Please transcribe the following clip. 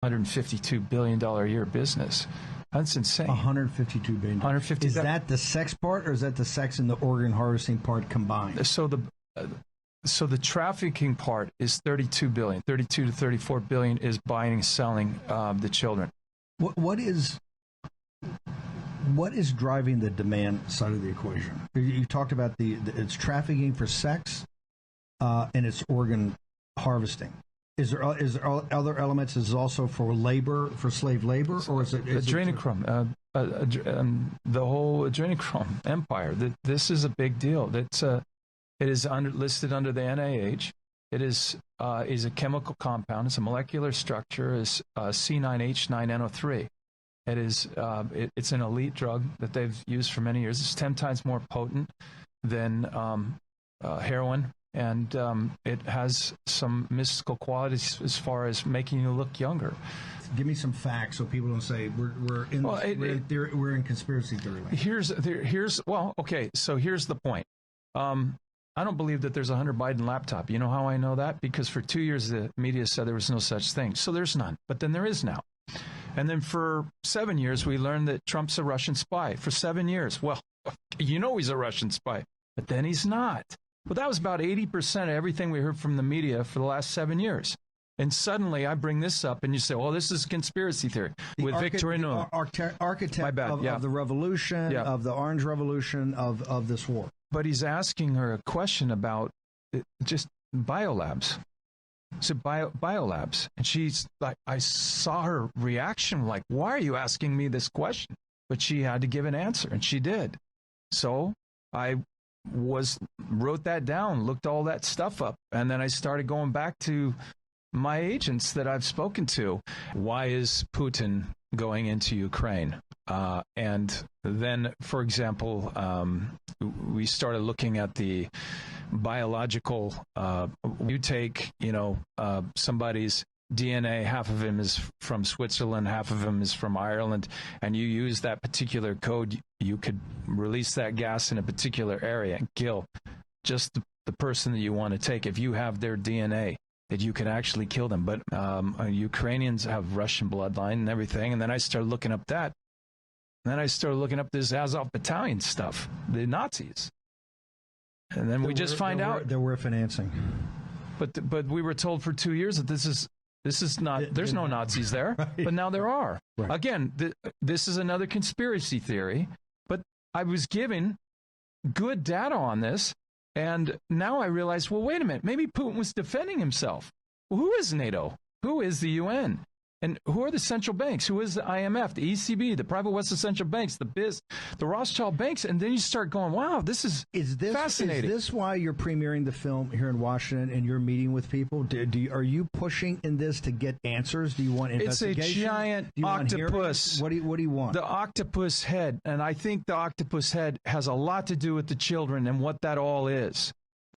$152 billion a year business. That's insane. $152 billion. 150. Is that the sex part, or is that the sex and the organ harvesting part combined? So the trafficking part is 32 billion. 32 to 34 billion is buying and selling the children. What is driving the demand side of the equation? You talked about it's trafficking for sex, and it's organ harvesting. Is there other elements? Is it also for labor, for slave labor, or is it adrenochrome? The whole adrenochrome empire. This is a big deal. It is listed under the NIH. It is a chemical compound. It's a molecular structure. Is C9H9NO3. It is it's an elite drug that they've used for many years. It's 10 times more potent than heroin. And it has some mystical qualities as far as making you look younger. Give me some facts so people don't say we're in conspiracy theory. So here's the point. I don't believe that there's a Hunter Biden laptop. You know how I know that? Because for 2 years the media said there was no such thing. So there's none. But then there is now. And then for 7 years we learned that Trump's a Russian spy. For 7 years. Well, you know he's a Russian spy. But then he's not. Well, that was about 80% of everything we heard from the media for the last 7 years. And suddenly I bring this up and you say, well, this is conspiracy theory with Victoria Nuland. Architect of the revolution, of the Orange Revolution, of this war. But he's asking her a question about just biolabs. So biolabs. And she's like, I saw her reaction like, why are you asking me this question? But she had to give an answer, and she did. So I wrote that down, looked all that stuff up, and then I started going back to my agents that I've spoken to. Why is Putin going into Ukraine? And then, for example, we started looking at the biological. You take, somebody's DNA, half of him is from Switzerland, half of him is from Ireland, and you use that particular code, you could release that gas in a particular area and kill just the person that you want to take. If you have their DNA, that you can actually kill them. But Ukrainians have Russian bloodline and everything, and then I started looking up that. And then I started looking up this Azov battalion stuff, the Nazis. And then we just find out there were financing. But we were told for 2 years that this is not, there's no Nazis there, right. But now there are. Right. Again, this is another conspiracy theory, but I was given good data on this, and now I realize, well, wait a minute, maybe Putin was defending himself. Well, who is NATO? Who is the UN? And who are the central banks? Who is the IMF, the ECB, the private Western central banks, the Rothschild banks? And then you start going, wow, this is fascinating. Is this why you're premiering the film here in Washington and you're meeting with people? Are you pushing in this to get answers? Do you want investigation? It's a giant octopus. What do you want? The octopus head. And I think the octopus head has a lot to do with the children and what that all is.